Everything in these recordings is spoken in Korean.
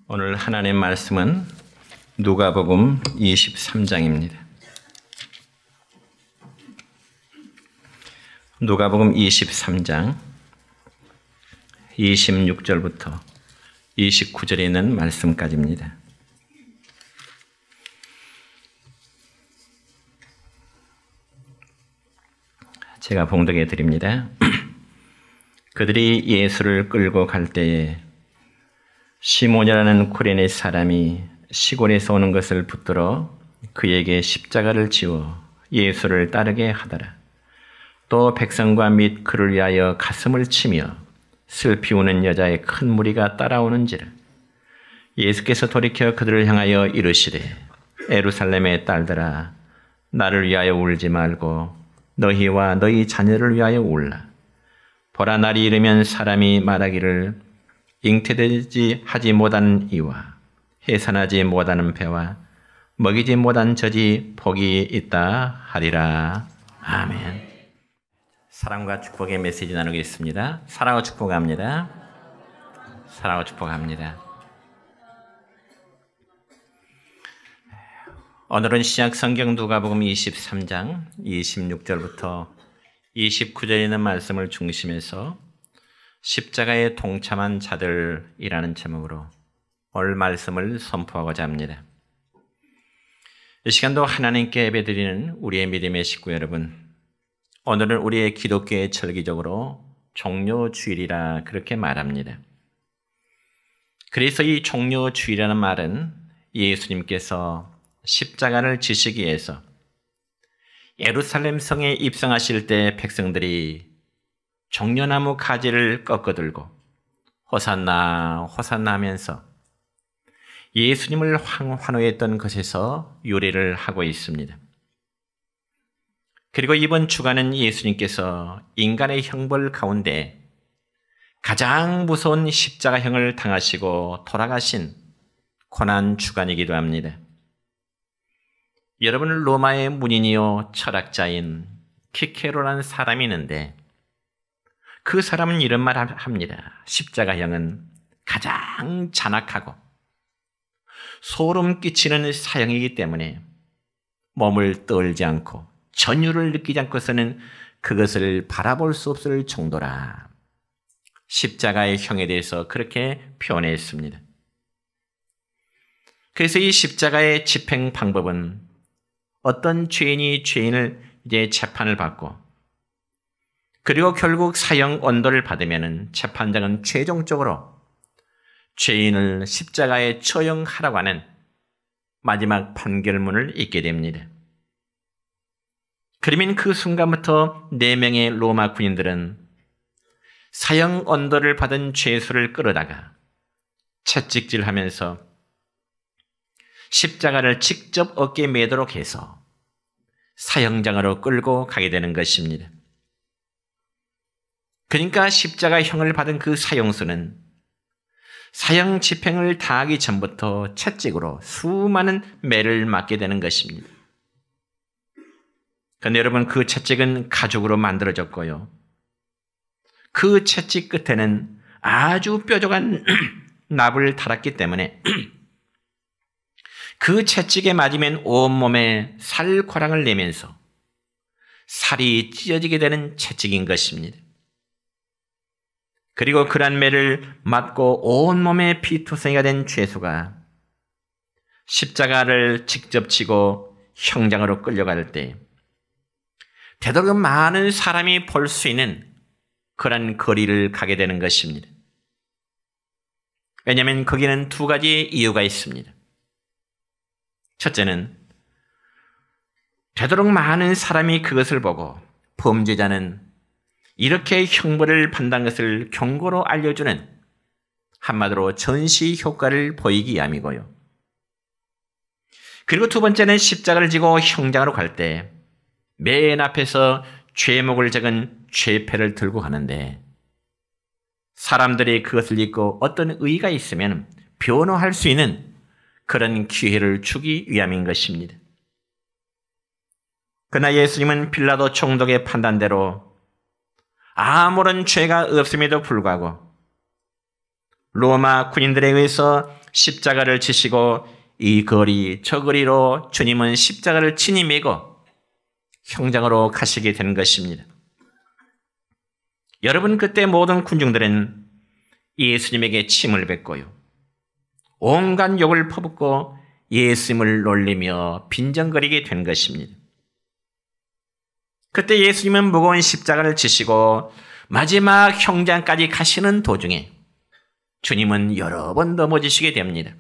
오늘 하나님 말씀은 누가복음 23장입니다. 누가복음 23장 26절부터 29절에 있는 말씀까지입니다. 제가 봉독해 드립니다. 그들이 예수를 끌고 갈 때에 시몬이라는 쿠레네 사람이 시골에서 오는 것을 붙들어 그에게 십자가를 지워 예수를 따르게 하더라. 또 백성과 및 그를 위하여 가슴을 치며 슬피 우는 여자의 큰 무리가 따라오는지라. 예수께서 돌이켜 그들을 향하여 이르시되 예루살렘의 딸들아, 나를 위하여 울지 말고 너희와 너희 자녀를 위하여 울라. 보라, 날이 이르면 사람이 말하기를 잉태되지 하지 못한 이와 해산하지 못하는 배와 먹이지 못한 젖이 복이 있다 하리라. 아멘. 사랑과 축복의 메시지 나누겠습니다. 사랑과 축복합니다. 사랑과 축복합니다. 오늘은 시약 성경 누가복음 23장 26절부터 29절에 있는 말씀을 중심해서 십자가에 동참한 자들이라는 제목으로 오늘 말씀을 선포하고자 합니다. 이 시간도 하나님께 예배드리는 우리의 믿음의 식구 여러분, 오늘은 우리의 기독교의 절기적으로 종료주일이라 그렇게 말합니다. 그래서 이 종료주일이라는 말은 예수님께서 십자가를 지시기 위해서 예루살렘 성에 입성하실 때 백성들이 종려나무 가지를 꺾어들고 호산나 호산나 하면서 예수님을 환호했던 것에서 유래를 하고 있습니다. 그리고 이번 주간은 예수님께서 인간의 형벌 가운데 가장 무서운 십자가형을 당하시고 돌아가신 고난 주간이기도 합니다. 여러분, 로마의 문인이요 철학자인 키케로라는 사람이 있는데 그 사람은 이런 말 합니다. 십자가형은 가장 잔악하고 소름 끼치는 사형이기 때문에 몸을 떨지 않고 전율을 느끼지 않고서는 그것을 바라볼 수 없을 정도라. 십자가의 형에 대해서 그렇게 표현했습니다. 그래서 이 십자가의 집행 방법은 어떤 죄인이 죄인을 이제 재판을 받고 그리고 결국 사형 언도를 받으면 재판장은 최종적으로 죄인을 십자가에 처형하라고 하는 마지막 판결문을 읽게 됩니다. 그러면 그 순간부터 4명의 로마 군인들은 사형 언도를 받은 죄수를 끌어다가 채찍질하면서 십자가를 직접 어깨에 매도록 해서 사형장으로 끌고 가게 되는 것입니다. 그러니까 십자가형을 받은 그 사형수는 사형 집행을 다하기 전부터 채찍으로 수많은 매를 맞게 되는 것입니다. 그런데 여러분, 그 채찍은 가죽으로 만들어졌고요. 그 채찍 끝에는 아주 뾰족한 납을 달았기 때문에 그 채찍에 맞으면 온몸에 살코랑을 내면서 살이 찢어지게 되는 채찍인 것입니다. 그리고 그런 매를 맞고 온몸에 피투성이가 된 죄수가 십자가를 직접 지고 형장으로 끌려갈 때 되도록 많은 사람이 볼 수 있는 그런 거리를 가게 되는 것입니다. 왜냐하면 거기는 2가지 이유가 있습니다. 첫째는 되도록 많은 사람이 그것을 보고 범죄자는 이렇게 형벌을 받는 것을 경고로 알려주는 한마디로 전시 효과를 보이기 위함이고요. 그리고 2번째는 십자가를 지고 형장으로 갈 때 맨 앞에서 죄목을 적은 죄패를 들고 가는데 사람들이 그것을 읽고 어떤 의의가 있으면 변호할 수 있는 그런 기회를 주기 위함인 것입니다. 그러나 예수님은 빌라도 총독의 판단대로 아무런 죄가 없음에도 불구하고 로마 군인들에 의해서 십자가를 지시고 이 거리 저 거리로 주님은 십자가를 친히 메고 형장으로 가시게 된 것입니다. 여러분, 그때 모든 군중들은 예수님에게 침을 뱉고요, 온갖 욕을 퍼붓고 예수님을 놀리며 빈정거리게 된 것입니다. 그때 예수님은 무거운 십자가를 지시고 마지막 형장까지 가시는 도중에 주님은 여러 번 넘어지시게 됩니다.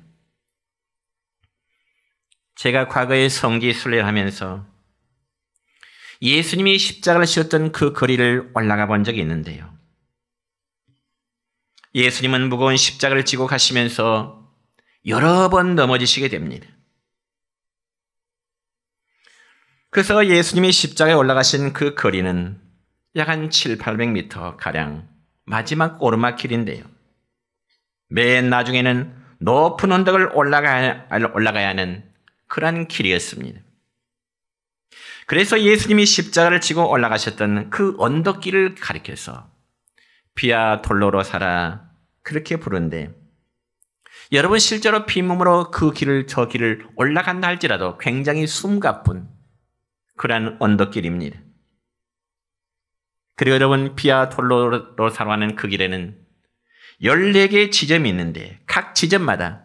제가 과거에 성지 순례를 하면서 예수님이 십자가를 지었던 그 거리를 올라가 본 적이 있는데요. 예수님은 무거운 십자가를 지고 가시면서 여러 번 넘어지시게 됩니다. 그래서 예수님이 십자가에 올라가신 그 거리는 약 한 700~800m 가량 마지막 오르막길인데요. 맨 나중에는 높은 언덕을 올라가야 하는 그러한 길이었습니다. 그래서 예수님이 십자가를 지고 올라가셨던 그 언덕길을 가리켜서 비아 돌로로사라 그렇게 부른데, 여러분 실제로 빈몸으로 저 길을 올라간다 할지라도 굉장히 숨가쁜 그러한 언덕길입니다. 그리고 여러분, 비아 돌로로사로 하는 그 길에는 14개의 지점이 있는데 각 지점마다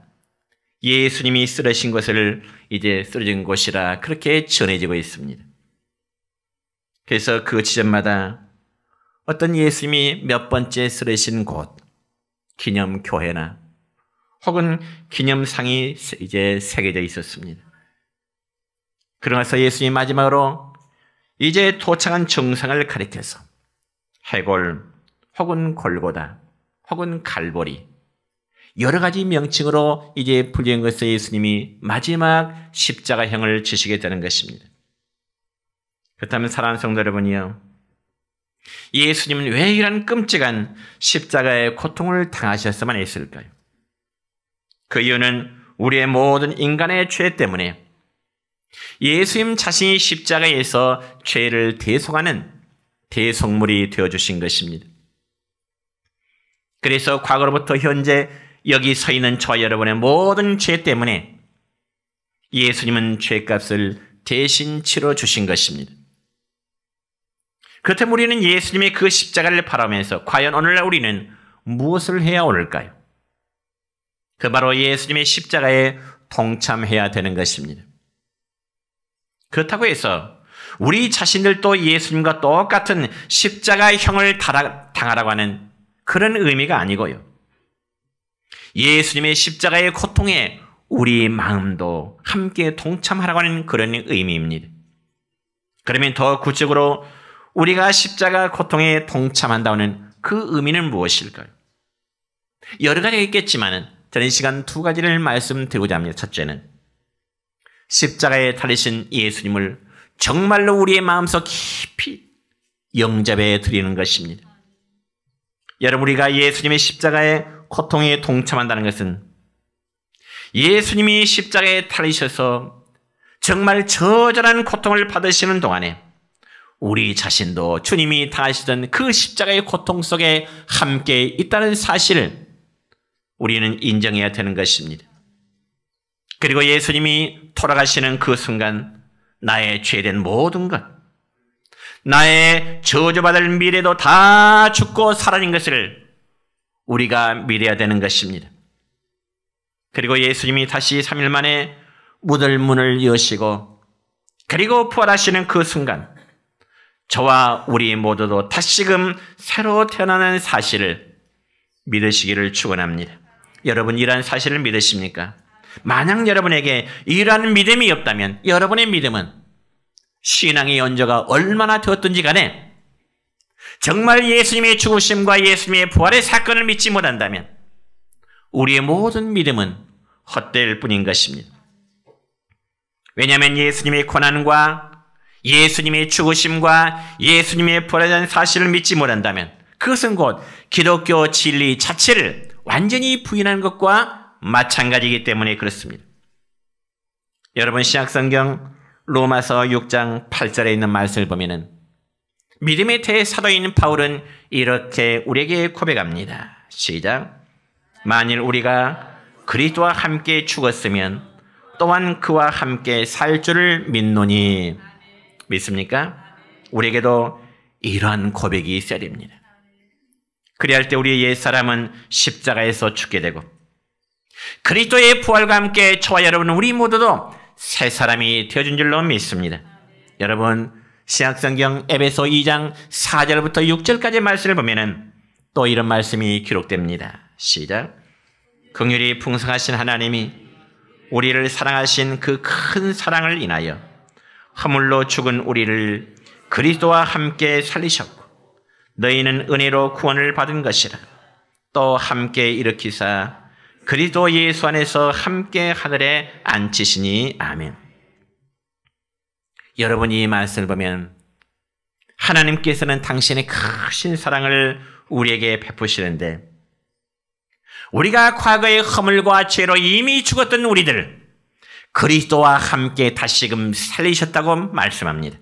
예수님이 쓰러진 것을 이제 쓰러진 곳이라 그렇게 전해지고 있습니다. 그래서 그 지점마다 어떤 예수님이 몇 번째 쓰러진 곳, 기념교회나 혹은 기념상이 이제 새겨져 있었습니다. 그러면서 예수님이 마지막으로 이제 도착한 정상을 가리켜서 해골 혹은 골고다 혹은 갈보리 여러 가지 명칭으로 이제 불리는 것을 예수님이 마지막 십자가형을 지시게 되는 것입니다. 그렇다면 사랑하는 성도 여러분이요, 예수님은 왜 이런 끔찍한 십자가의 고통을 당하셨어만 했을까요? 그 이유는 우리의 모든 인간의 죄 때문에 예수님 자신이 십자가에서 죄를 대속하는 대속물이 되어주신 것입니다. 그래서 과거로부터 현재 여기 서 있는 저와 여러분의 모든 죄 때문에 예수님은 죄값을 대신 치러주신 것입니다. 그렇다면 우리는 예수님의 그 십자가를 바라면서 과연 오늘날 우리는 무엇을 해야 옳을까요? 그 바로 예수님의 십자가에 동참해야 되는 것입니다. 그렇다고 해서 우리 자신들도 예수님과 똑같은 십자가형을 당하라고 하는 그런 의미가 아니고요, 예수님의 십자가의 고통에 우리 마음도 함께 동참하라고 하는 그런 의미입니다. 그러면 더 구체적으로 우리가 십자가 고통에 동참한다는 그 의미는 무엇일까요? 여러 가지가 있겠지만 저는 이 시간 두 가지를 말씀드리고자 합니다. 첫째는 십자가에 달리신 예수님을 정말로 우리의 마음속 깊이 영접해 드리는 것입니다. 여러분, 우리가 예수님의 십자가의 고통에 동참한다는 것은 예수님이 십자가에 달리셔서 정말 저절한 고통을 받으시는 동안에 우리 자신도 주님이 당하시던 그 십자가의 고통 속에 함께 있다는 사실을 우리는 인정해야 되는 것입니다. 그리고 예수님이 돌아가시는 그 순간 나의 죄된 모든 것, 나의 저주받을 미래도 다 죽고 사라진 것을 우리가 믿어야 되는 것입니다. 그리고 예수님이 다시 3일 만에 묻을 문을 여시고 그리고 부활하시는 그 순간 저와 우리 모두도 다시금 새로 태어나는 사실을 믿으시기를 축원합니다. 여러분, 이러한 사실을 믿으십니까? 만약 여러분에게 이러한 믿음이 없다면 여러분의 믿음은 신앙의 연조가 얼마나 되었든지 간에 정말 예수님의 죽으심과 예수님의 부활의 사건을 믿지 못한다면 우리의 모든 믿음은 헛될 뿐인 것입니다. 왜냐하면 예수님의 고난과 예수님의 죽으심과 예수님의 부활에 대한 사실을 믿지 못한다면 그것은 곧 기독교 진리 자체를 완전히 부인하는 것과 마찬가지이기 때문에 그렇습니다. 여러분, 신약성경 로마서 6장 8절에 있는 말씀을 보면은 믿음의 대사도인 바울은 이렇게 우리에게 고백합니다. 시작. 만일 우리가 그리스도와 함께 죽었으면 또한 그와 함께 살 줄을 믿노니. 믿습니까? 우리에게도 이러한 고백이 있어야 됩니다. 그리할 때 우리의 옛사람은 십자가에서 죽게 되고 그리스도의 부활과 함께 저와 여러분 우리 모두도 새 사람이 되어준 줄로 믿습니다. 여러분 신약성경 에베소 2장 4절부터 6절까지 말씀을 보면은 또 이런 말씀이 기록됩니다. 시작. 긍휼이 풍성하신 하나님이 우리를 사랑하신 그 큰 사랑을 인하여 허물로 죽은 우리를 그리스도와 함께 살리셨고 너희는 은혜로 구원을 받은 것이라. 또 함께 일으키사 그리스도 예수 안에서 함께 하늘에 앉히시니. 아멘. 여러분이 이 말씀을 보면 하나님께서는 당신의 크신 사랑을 우리에게 베푸시는데 우리가 과거의 허물과 죄로 이미 죽었던 우리들 그리스도와 함께 다시금 살리셨다고 말씀합니다.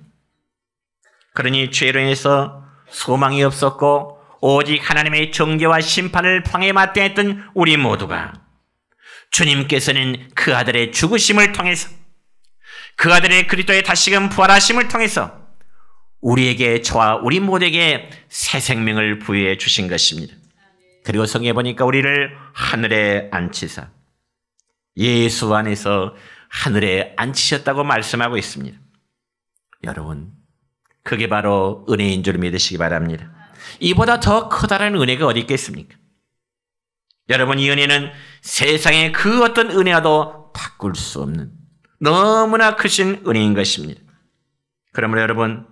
그러니 죄로 인해서 소망이 없었고 오직 하나님의 정죄와 심판을 방에 맞대야 했던 우리 모두가 주님께서는 그 아들의 죽으심을 통해서 그 아들의 그리스도의 다시금 부활하심을 통해서 우리에게 저와 우리 모두에게 새 생명을 부여해 주신 것입니다. 그리고 성경에 보니까 우리를 하늘에 앉히사 예수 안에서 하늘에 앉히셨다고 말씀하고 있습니다. 여러분 그게 바로 은혜인 줄 믿으시기 바랍니다. 이보다 더 커다란 은혜가 어디 있겠습니까? 여러분 이 은혜는 세상의 그 어떤 은혜와도 바꿀 수 없는 너무나 크신 은혜인 것입니다. 그러므로 여러분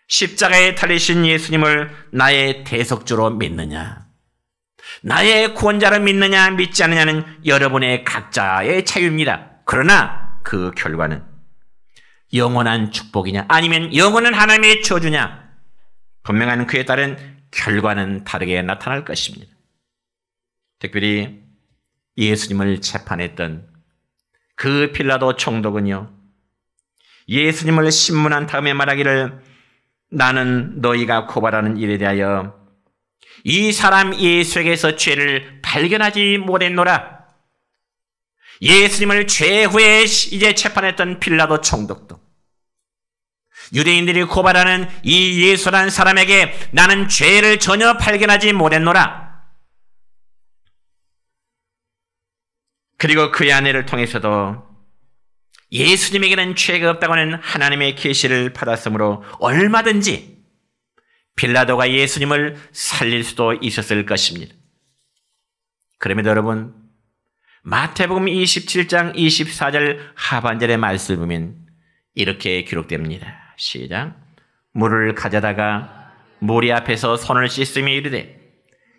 십자가에 달리신 예수님을 나의 대속주로 믿느냐 나의 구원자로 믿느냐 믿지 않느냐는 여러분의 각자의 자유입니다. 그러나 그 결과는 영원한 축복이냐 아니면 영원한 하나님의 저주냐 분명한 그에 따른 결과는 다르게 나타날 것입니다. 특별히 예수님을 재판했던 그 빌라도 총독은요 예수님을 신문한 다음에 말하기를 나는 너희가 고발하는 일에 대하여 이 사람 예수에게서 죄를 발견하지 못했노라. 예수님을 죄후에 이제 재판했던 빌라도 총독도 유대인들이 고발하는 이 예수라는 사람에게 나는 죄를 전혀 발견하지 못했노라. 그리고 그의 아내를 통해서도 예수님에게는 죄가 없다고 하는 하나님의 계시를 받았으므로 얼마든지 빌라도가 예수님을 살릴 수도 있었을 것입니다. 그럼에도 여러분 마태복음 27장 24절 하반절의 말씀을 보면 이렇게 기록됩니다. 시작. 물을 가져다가 무리 앞에서 손을 씻으며 이르되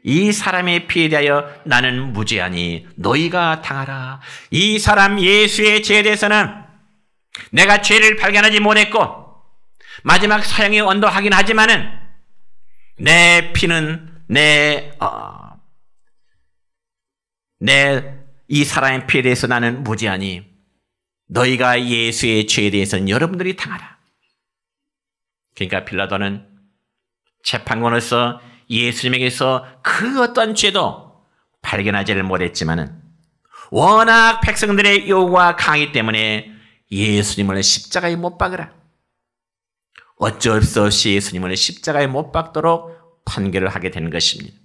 이 사람의 피에 대하여 나는 무죄하니 너희가 당하라. 이 사람 예수의 죄에 대해서는 내가 죄를 발견하지 못했고 마지막 사형이 언도하긴 하지만은 내 피는 이 사람의 피에 대해서 나는 무죄하니 너희가 예수의 죄에 대해서는 여러분들이 당하라. 그러니까 빌라도는 재판관으로서 예수님에게서 그 어떤 죄도 발견하지를 못했지만은 워낙 백성들의 요구가 강하기 때문에 예수님을 십자가에 못 박으라. 어쩔 수 없이 예수님을 십자가에 못 박도록 판결을 하게 된 것입니다.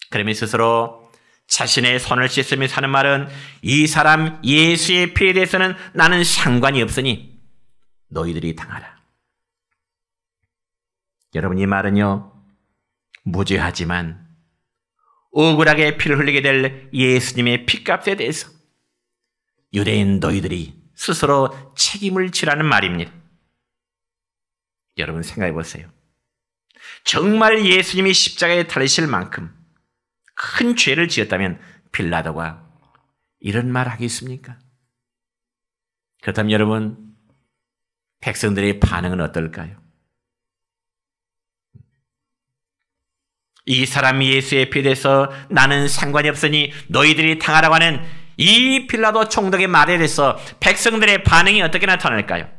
그러면 스스로 자신의 손을 씻으며 하는 말은 이 사람 예수의 피에 대해서는 나는 상관이 없으니 너희들이 당하라. 여러분 이 말은요 무죄하지만 억울하게 피를 흘리게 될 예수님의 피값에 대해서 유대인 너희들이 스스로 책임을 지라는 말입니다. 여러분 생각해 보세요. 정말 예수님이 십자가에 달리실 만큼 큰 죄를 지었다면 빌라도가 이런 말 하겠습니까? 그렇다면 여러분 백성들의 반응은 어떨까요? 이 사람 예수의 피에 대해서 나는 상관이 없으니 너희들이 당하라고 하는 이 빌라도 총독의 말에 대해서 백성들의 반응이 어떻게 나타날까요?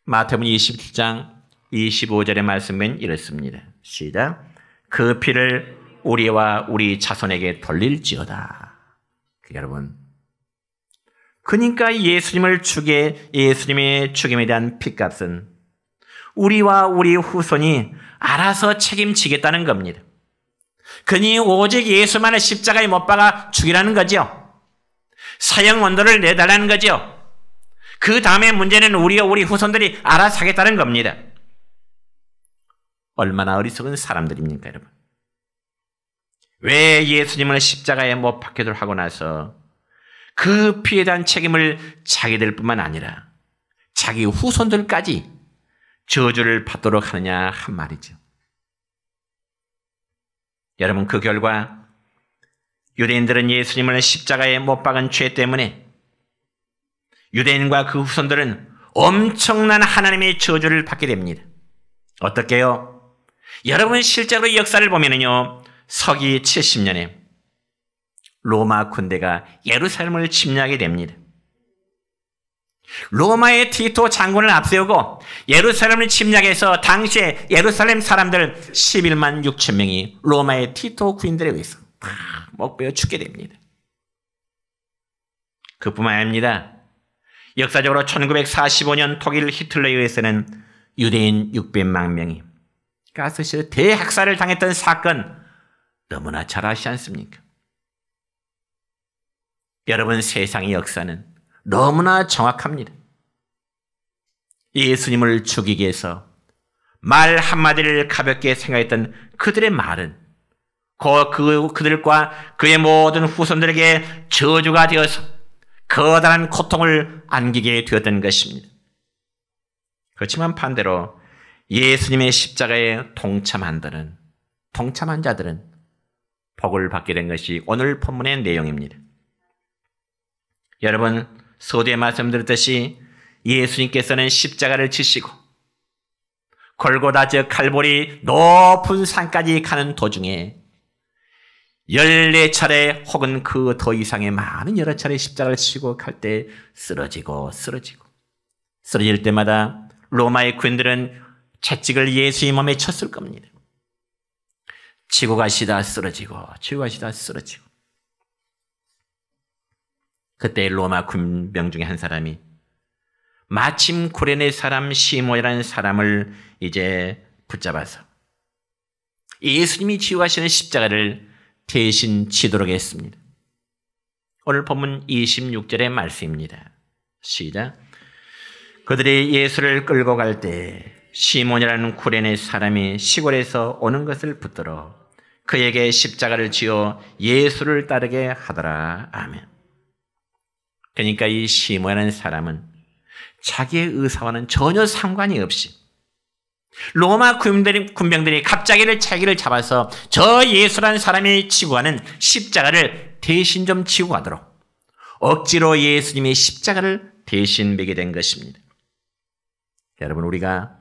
마태복음 27장 25절의 말씀은 이렇습니다. 시작. 그 피를 우리와 우리 자손에게 돌릴지어다. 여러분, 그러니까 예수님의 죽임에 대한 핏값은 우리와 우리 후손이 알아서 책임지겠다는 겁니다. 그니 오직 예수만을 십자가에 못 박아 죽이라는 거죠. 사형 언도를 내달라는 거죠. 그 다음에 문제는 우리와 우리 후손들이 알아서 하겠다는 겁니다. 얼마나 어리석은 사람들입니까, 여러분? 왜 예수님을 십자가에 못 박혀도록 하고 나서 그 피에 대한 책임을 자기들뿐만 아니라 자기 후손들까지 저주를 받도록 하느냐 한 말이죠. 여러분, 그 결과 유대인들은 예수님을 십자가에 못 박은 죄 때문에 유대인과 그 후손들은 엄청난 하나님의 저주를 받게 됩니다. 어떻게요? 여러분, 실제로 이 역사를 보면은요, 서기 70년에 로마 군대가 예루살렘을 침략하게 됩니다. 로마의 티토 장군을 앞세우고 예루살렘을 침략해서 당시에 예루살렘 사람들 11만 6천 명이 로마의 티토 군인들에 의해서 다 목베어 죽게 됩니다. 그뿐만 아닙니다. 역사적으로 1945년 독일 히틀러에 의해서는 유대인 600만 명이 가스실에 대학살을 당했던 사건 너무나 잘 아시지 않습니까? 여러분, 세상의 역사는 너무나 정확합니다. 예수님을 죽이기 위해서 말 한마디를 가볍게 생각했던 그들의 말은 그들과 그의 모든 후손들에게 저주가 되어서 거대한 고통을 안기게 되었던 것입니다. 그렇지만 반대로 예수님의 십자가에 동참한 자들은 복을 받게 된 것이 오늘 본문의 내용입니다. 여러분, 서두에 말씀드렸듯이 예수님께서는 십자가를 지시고 골고다 즉 갈보리 높은 산까지 가는 도중에 14차례 혹은 그 더 이상의 많은 여러 차례 십자가를 지고 갈 때 쓰러질 때마다 로마의 군인들은 채찍을 예수의 몸에 쳤을 겁니다. 지고 가시다 쓰러지고 그때 로마 군병 중에 한 사람이 마침 구레네 사람 시몬이라는 사람을 이제 붙잡아서 예수님이 지고 가시는 십자가를 대신 지도록 했습니다. 오늘 본문 26절의 말씀입니다. 시작. 그들이 예수를 끌고 갈 때 시몬이라는 구레네 사람이 시골에서 오는 것을 붙들어 그에게 십자가를 지어 예수를 따르게 하더라. 아멘. 그러니까 이 시몬이라는 사람은 자기의 의사와는 전혀 상관이 없이 로마 군병들이 갑자기 자기를 잡아서 저 예수라는 사람이 지고 가는 십자가를 대신 좀 지고 가도록 억지로 예수님의 십자가를 대신 매게 된 것입니다. 여러분, 우리가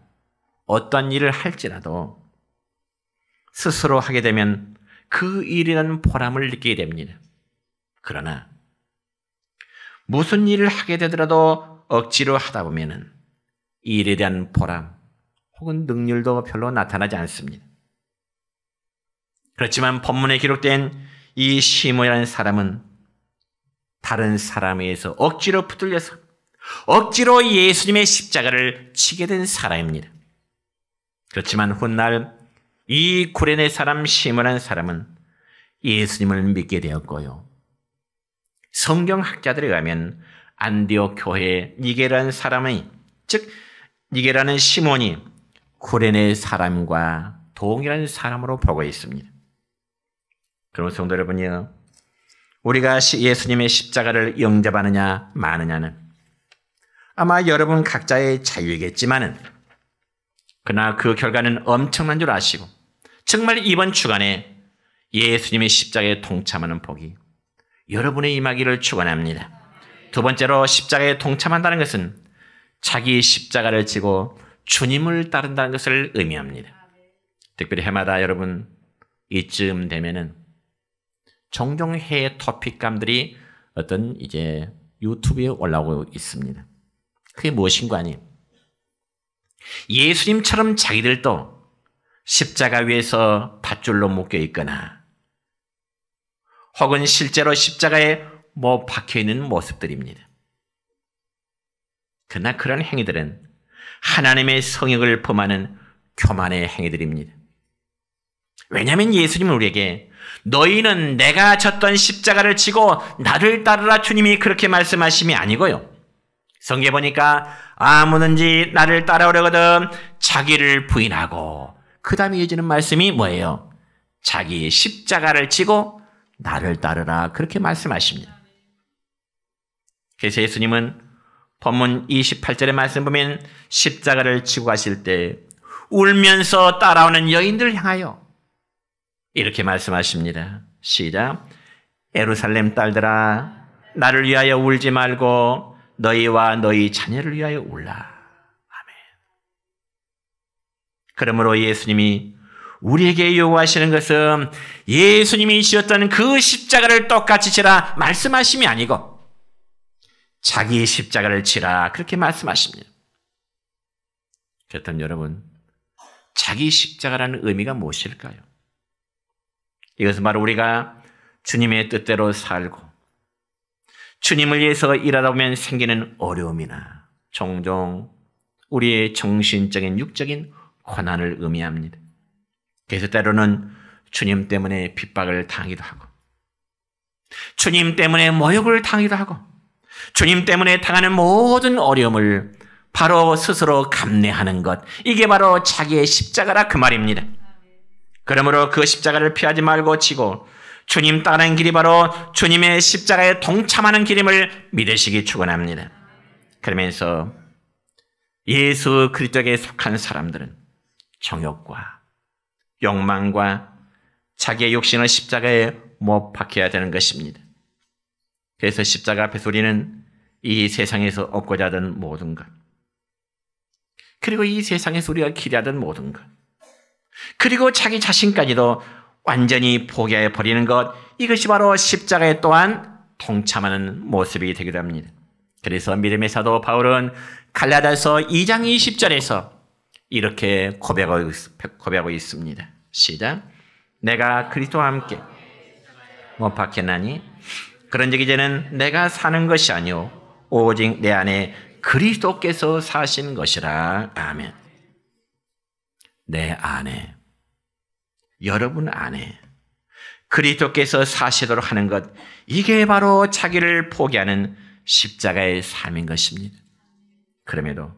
어떤 일을 할지라도 스스로 하게 되면 그 일이라는 보람을 느끼게 됩니다. 그러나 무슨 일을 하게 되더라도 억지로 하다 보면은 이 일에 대한 보람 혹은 능률도 별로 나타나지 않습니다. 그렇지만 본문에 기록된 이 시몬이라는 사람은 다른 사람에 의해서 억지로 붙들려서 억지로 예수님의 십자가를 지게 된 사람입니다. 그렇지만 훗날 이 구레네 사람 시몬이라는 사람은 예수님을 믿게 되었고요. 성경학자들에 의하면 안디옥 교회의 니게라는 사람이, 즉 니게라는 시몬이 구레네 사람과 동일한 사람으로 보고 있습니다. 그럼 성도 여러분이요, 우리가 예수님의 십자가를 영접하느냐 마느냐는 아마 여러분 각자의 자유이겠지만은 그러나 그 결과는 엄청난 줄 아시고 정말 이번 주간에 예수님의 십자가에 동참하는 복이 여러분의 임하기를 축원합니다. 두 번째로 십자가에 동참한다는 것은 자기 십자가를 지고 주님을 따른다는 것을 의미합니다. 특별히 해마다 여러분 이쯤 되면은 종종 해외 토픽감들이 어떤 이제 유튜브에 올라오고 있습니다. 그게 무엇인가 아니에요. 예수님처럼 자기들도 십자가 위에서 밧줄로 묶여 있거나 혹은 실제로 십자가에 못 박혀있는 모습들입니다. 그러나 그런 행위들은 하나님의 성역을 범하는 교만의 행위들입니다. 왜냐하면 예수님은 우리에게 너희는 내가 졌던 십자가를 지고 나를 따르라 주님이 그렇게 말씀하심이 아니고요. 성경에 보니까 아무든지 나를 따라오려거든 자기를 부인하고 그 다음에 이어지는 말씀이 뭐예요? 자기 십자가를 지고 나를 따르라 그렇게 말씀하십니다. 그래서 예수님은 본문 28절의 말씀 보면 십자가를 지고 가실 때 울면서 따라오는 여인들을 향하여 이렇게 말씀하십니다. 시작. 예루살렘 딸들아 나를 위하여 울지 말고 너희와 너희 자녀를 위하여 울라. 아멘. 그러므로 예수님이 우리에게 요구하시는 것은 예수님이 지었던 그 십자가를 똑같이 지라 말씀하심이 아니고 자기의 십자가를 지라 그렇게 말씀하십니다. 그렇다면 여러분, 자기 십자가라는 의미가 무엇일까요? 이것은 바로 우리가 주님의 뜻대로 살고 주님을 위해서 일하다 보면 생기는 어려움이나 종종 우리의 정신적인 육적인 고난을 의미합니다. 그래서 때로는 주님 때문에 핍박을 당하기도 하고 주님 때문에 모욕을 당하기도 하고 주님 때문에 당하는 모든 어려움을 바로 스스로 감내하는 것, 이게 바로 자기의 십자가라 그 말입니다. 그러므로 그 십자가를 피하지 말고 지고 주님 따르는 길이 바로 주님의 십자가에 동참하는 길임을 믿으시기 축원합니다. 그러면서 예수 그리스도에 속한 사람들은 정욕과 욕망과 자기의 욕심을 십자가에 못 박혀야 되는 것입니다. 그래서 십자가 앞에서 우리는 이 세상에서 얻고자 하던 모든 것, 그리고 이 세상에서 우리가 기대하던 모든 것, 그리고 자기 자신까지도 완전히 포기해 버리는 것, 이것이 바로 십자가에 또한 동참하는 모습이 되기도 합니다. 그래서 믿음의 사도 바울은 갈라디아서 2장 20절에서 이렇게 고백하고 있습니다. 시작. 내가 그리스도와 함께 못 박혔나니 그런즉 이제는 내가 사는 것이 아니오 오직 내 안에 그리스도께서 사신 것이라. 아멘. 내 안에, 여러분 안에 그리스도께서 사시도록 하는 것, 이게 바로 자기를 포기하는 십자가의 삶인 것입니다. 그럼에도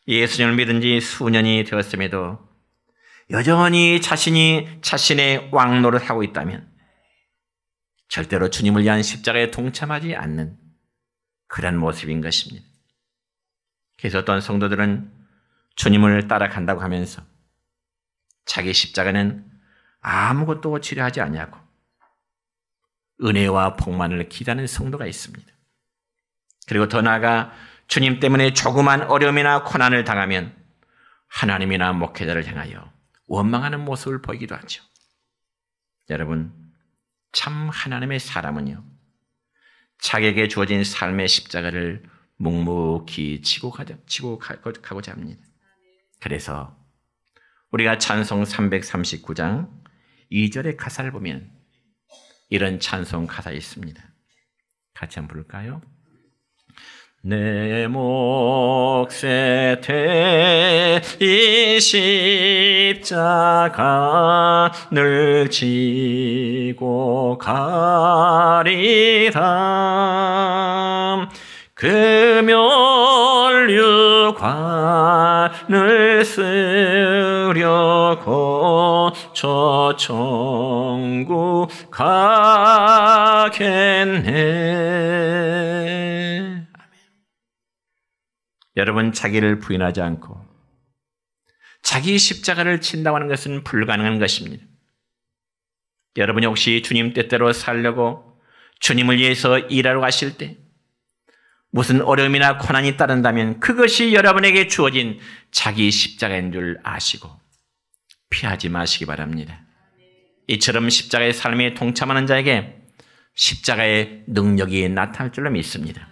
예수님을 믿은 지 수년이 되었음에도 여전히 자신의 왕노릇을 하고 있다면 절대로 주님을 위한 십자가에 동참하지 않는 그런 모습인 것입니다. 그래서 어떤 성도들은 주님을 따라간다고 하면서 자기 십자가는 아무것도 치료하지 않냐고 은혜와 복만을 기다리는 성도가 있습니다. 그리고 더 나아가 주님 때문에 조그만 어려움이나 고난을 당하면 하나님이나 목회자를 향하여 원망하는 모습을 보이기도 하죠. 여러분, 참 하나님의 사람은요, 자기에게 주어진 삶의 십자가를 묵묵히 지고 가고자 합니다. 그래서 우리가 찬송 339장 2절의 가사를 보면 이런 찬송 가사 있습니다. 같이 한번 부를까요? 내 몫에 대이 십자가를 지고 가리라. 금연류관을 쓰려고 저 천국 가겠네. 여러분, 자기를 부인하지 않고 자기 십자가를 친다고 하는 것은 불가능한 것입니다. 여러분이 혹시 주님 뜻대로 살려고 주님을 위해서 일하러 가실 때 무슨 어려움이나 고난이 따른다면 그것이 여러분에게 주어진 자기 십자가인 줄 아시고 피하지 마시기 바랍니다. 이처럼 십자가의 삶에 동참하는 자에게 십자가의 능력이 나타날 줄로 믿습니다.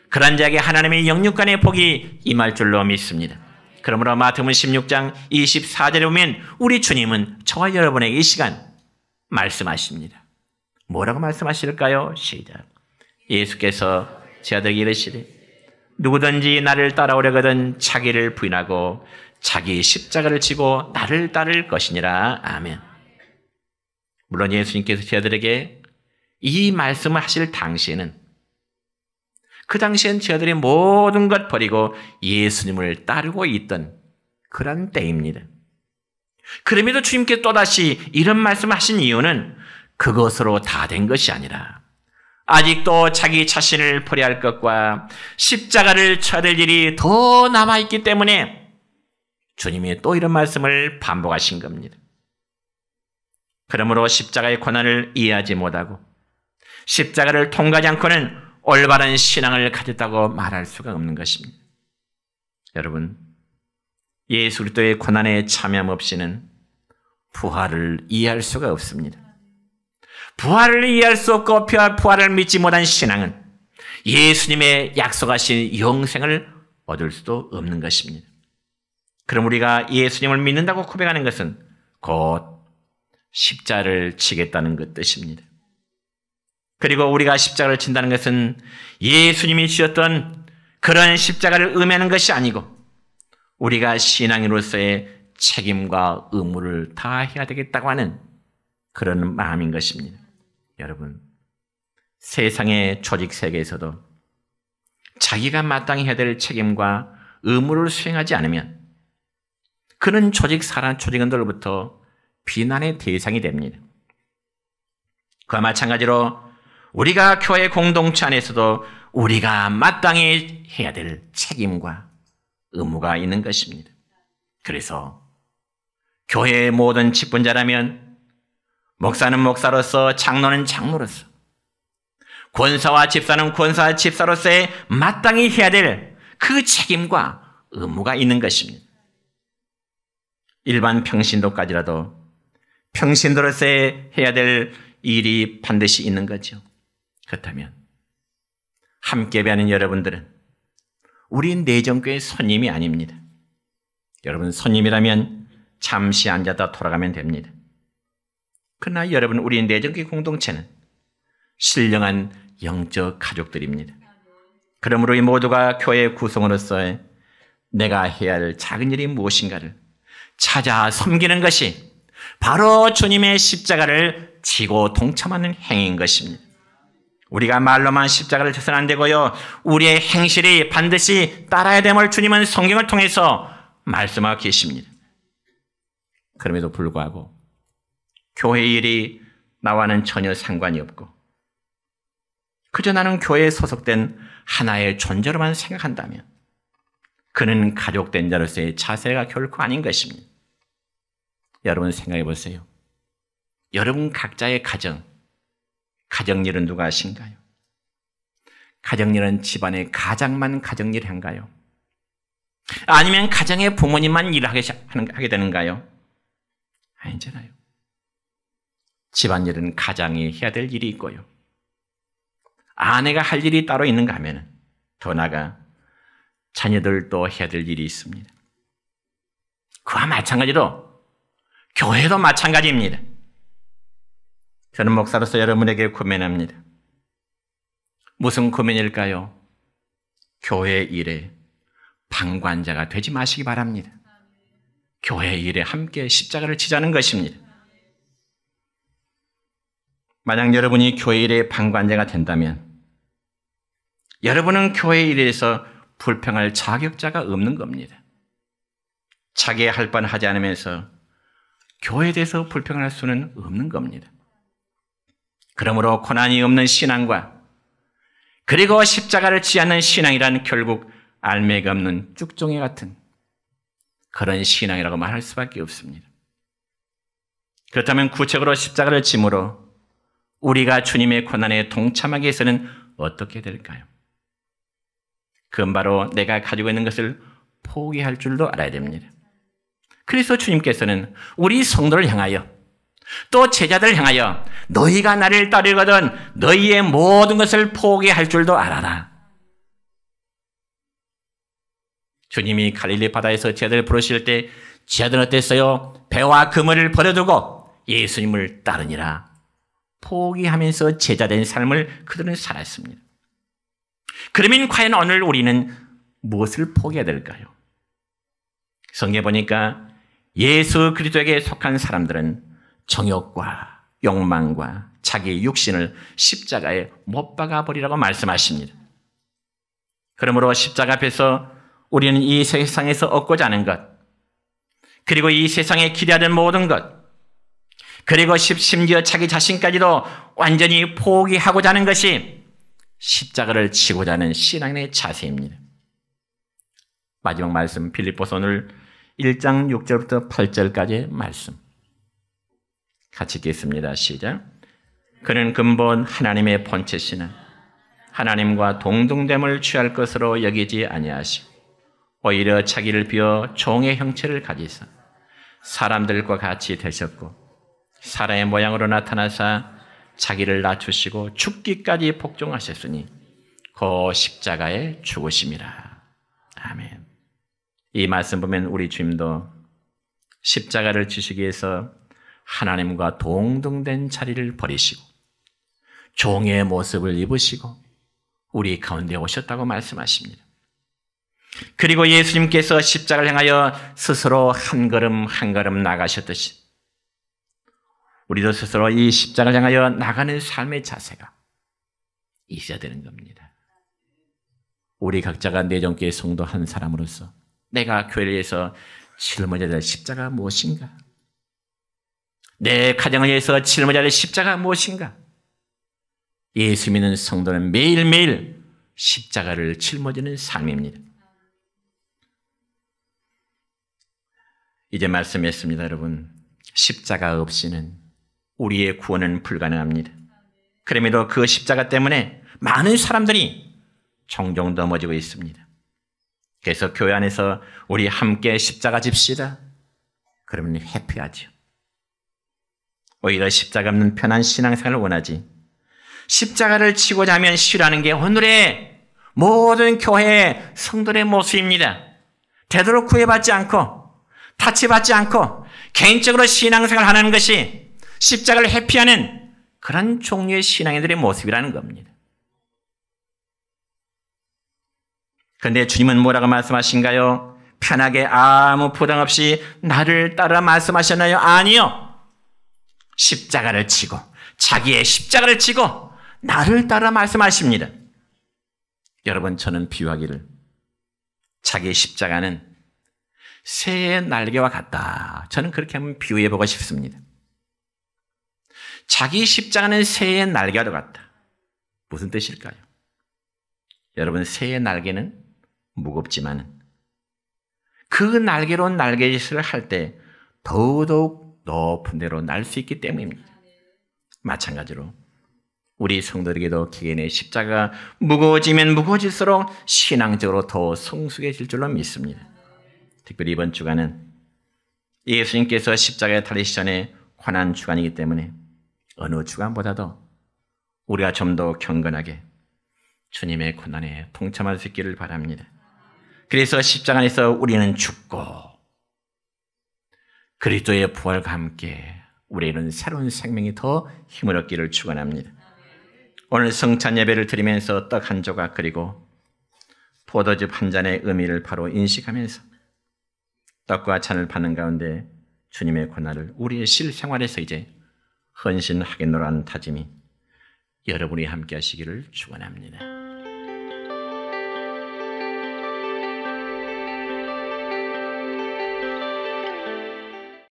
그런 자에게 하나님의 영육간의 복이 임할 줄로 믿습니다. 그러므로 마태복음 16장 24절에 보면 우리 주님은 저와 여러분에게 이 시간 말씀하십니다. 뭐라고 말씀하실까요? 시작. 예수께서 제자들에게 이르시되 누구든지 나를 따라오려거든 자기를 부인하고 자기 십자가를 지고 나를 따를 것이니라. 아멘. 물론 예수님께서 제자들에게 이 말씀을 하실 당시에는 그 당시엔 제자들이 모든 것 버리고 예수님을 따르고 있던 그런 때입니다. 그럼에도 주님께서 또다시 이런 말씀을 하신 이유는 그것으로 다 된 것이 아니라 아직도 자기 자신을 버려야 할 것과 십자가를 쳐야 될 일이 더 남아있기 때문에 주님이 또 이런 말씀을 반복하신 겁니다. 그러므로 십자가의 고난을 이해하지 못하고 십자가를 통과하지 않고는 올바른 신앙을 가졌다고 말할 수가 없는 것입니다. 여러분, 예수 그리스도의 고난에 참여함 없이는 부활을 이해할 수가 없습니다. 부활을 이해할 수 없고 부활을 믿지 못한 신앙은 예수님의 약속하신 영생을 얻을 수도 없는 것입니다. 그럼 우리가 예수님을 믿는다고 고백하는 것은 곧 십자가를 지겠다는 것 뜻입니다. 그리고 우리가 십자가를 진다는 것은 예수님이 지었던 그런 십자가를 의미하는 것이 아니고 우리가 신앙인으로서의 책임과 의무를 다해야 되겠다고 하는 그런 마음인 것입니다. 여러분, 세상의 조직 세계에서도 자기가 마땅히 해야 될 책임과 의무를 수행하지 않으면 그런 조직원들로부터 비난의 대상이 됩니다. 그와 마찬가지로 우리가 교회 공동체 안에서도 우리가 마땅히 해야 될 책임과 의무가 있는 것입니다. 그래서 교회의 모든 직분자라면 목사는 목사로서, 장로는 장로로서, 권사와 집사는 권사와 집사로서의 마땅히 해야 될 그 책임과 의무가 있는 것입니다. 일반 평신도까지라도 평신도로서의 해야 될 일이 반드시 있는 거죠. 그렇다면 함께 예배하는 여러분들은 우리 내정교회 손님이 아닙니다. 여러분, 손님이라면 잠시 앉았다 돌아가면 됩니다. 그러나 여러분, 우리 내정교회 공동체는 신령한 영적 가족들입니다. 그러므로 이 모두가 교회의 구성으로서 내가 해야 할 작은 일이 무엇인가를 찾아 섬기는 것이 바로 주님의 십자가를 지고 동참하는 행위인 것입니다. 우리가 말로만 십자가를 져서는 안 되고요, 우리의 행실이 반드시 따라야 됨을 주님은 성경을 통해서 말씀하고 계십니다. 그럼에도 불구하고 교회 일이 나와는 전혀 상관이 없고 그저 나는 교회에 소속된 하나의 존재로만 생각한다면 그는 가족된 자로서의 자세가 결코 아닌 것입니다. 여러분 생각해 보세요. 여러분 각자의 가정일은 누가 하신가요? 가정일은 집안의 가장만 가정일을 한가요? 아니면 가정의 부모님만 일을 하게 되는가요? 아니잖아요. 집안일은 가장이 해야 될 일이 있고요, 아내가 할 일이 따로 있는가 하면 더 나아가 자녀들도 해야 될 일이 있습니다. 그와 마찬가지로 교회도 마찬가지입니다. 저는 목사로서 여러분에게 고민합니다. 무슨 고민일까요? 교회 일에 방관자가 되지 마시기 바랍니다. 교회 일에 함께 십자가를 지자는 것입니다. 만약 여러분이 교회 일에 방관자가 된다면 여러분은 교회 일에 대해서 불평할 자격자가 없는 겁니다. 자기의 할 바는 하지 않으면서 교회에 대해서 불평할 수는 없는 겁니다. 그러므로 고난이 없는 신앙과 그리고 십자가를 지지 않는 신앙이란 결국 알매가 없는 쭉종이 같은 그런 신앙이라고 말할 수밖에 없습니다. 그렇다면 구체적으로 십자가를 짐으로 우리가 주님의 고난에 동참하기 위해서는 어떻게 될까요? 그건 바로 내가 가지고 있는 것을 포기할 줄도 알아야 됩니다. 그래서 주님께서는 우리 성도를 향하여 또 제자들을 향하여 너희가 나를 따르거든 너희의 모든 것을 포기할 줄도 알아라. 주님이 갈릴리 바다에서 제자들을 부르실 때 제자들은 어땠어요? 배와 그물을 버려두고 예수님을 따르니라. 포기하면서 제자된 삶을 그들은 살았습니다. 그러면 과연 오늘 우리는 무엇을 포기해야 될까요? 성경에 보니까 예수 그리스도에게 속한 사람들은 정욕과 욕망과 자기 육신을 십자가에 못 박아 버리라고 말씀하십니다. 그러므로 십자가 앞에서 우리는 이 세상에서 얻고자 하는 것, 그리고 이 세상에 기대하는 모든 것, 그리고 심지어 자기 자신까지도 완전히 포기하고자 하는 것이 십자가를 지고자 하는 신앙의 자세입니다. 마지막 말씀 빌립보서 오늘 1장 6절부터 8절까지의 말씀 같이 읽겠습니다. 시작. 그는 근본 하나님의 본체시나 하나님과 동등됨을 취할 것으로 여기지 아니하시고 오히려 자기를 비워 종의 형체를 가지사 사람들과 같이 되셨고 사람의 모양으로 나타나사 자기를 낮추시고 죽기까지 복종하셨으니 그 십자가에 죽으심이라. 아멘. 이 말씀 보면 우리 주님도 십자가를 지시기 위해서 하나님과 동등된 자리를 버리시고 종의 모습을 입으시고 우리 가운데 오셨다고 말씀하십니다. 그리고 예수님께서 십자가를 향하여 스스로 한 걸음 한 걸음 나가셨듯이 우리도 스스로 이 십자가를 향하여 나가는 삶의 자세가 있어야 되는 겁니다. 우리 각자가 내정교회 성도 한 사람으로서 내가 교회를 위해서 짊어져야 될 십자가 무엇인가? 내 가정을 위해서 짊어져야 될 십자가 무엇인가? 예수 믿는 성도는 매일매일 십자가를 짊어지는 삶입니다. 이제 말씀했습니다, 여러분. 십자가 없이는 우리의 구원은 불가능합니다. 그럼에도 그 십자가 때문에 많은 사람들이 종종 넘어지고 있습니다. 그래서 교회 안에서 우리 함께 십자가 집시다. 그러면 해피하죠. 오히려 십자가 없는 편한 신앙생활을 원하지. 십자가를 지고자 하면 싫어하는 게 오늘의 모든 교회의 성도의 모습입니다. 되도록 구애받지 않고 타치받지 않고 개인적으로 신앙생활을 하는 것이 십자가를 회피하는 그런 종류의 신앙인들의 모습이라는 겁니다. 그런데 주님은 뭐라고 말씀하신가요? 편하게 아무 부담 없이 나를 따라 말씀하셨나요? 아니요. 십자가를 지고 자기의 십자가를 지고 나를 따라 말씀하십니다. 여러분, 저는 비유하기를 자기의 십자가는 새의 날개와 같다. 저는 그렇게 한번 비유해보고 싶습니다. 자기 십자가는 새의 날개와 같다. 무슨 뜻일까요? 여러분, 새의 날개는 무겁지만 그 날개로 날개짓을 할 때 더더욱 높은 데로 날 수 있기 때문입니다. 마찬가지로 우리 성도들에게도 개인의 십자가가 무거워지면 무거워질수록 신앙적으로 더 성숙해질 줄로 믿습니다. 특별히 이번 주간은 예수님께서 십자가에 달리시기 전에 고난 주간이기 때문에 어느 주간보다도 우리가 좀 더 경건하게 주님의 고난에 동참할 수 있기를 바랍니다. 그래서 십자가 안에서 우리는 죽고 그리스도의 부활과 함께 우리는 새로운 생명이 더 힘을 얻기를 축원합니다. 오늘 성찬 예배를 드리면서 떡 한 조각 그리고 포도즙 한 잔의 의미를 바로 인식하면서 떡과 잔을 받는 가운데 주님의 고난을 우리의 실생활에서 이제 헌신하겠노라는 다짐이 여러분이 함께 하시기를 축원합니다.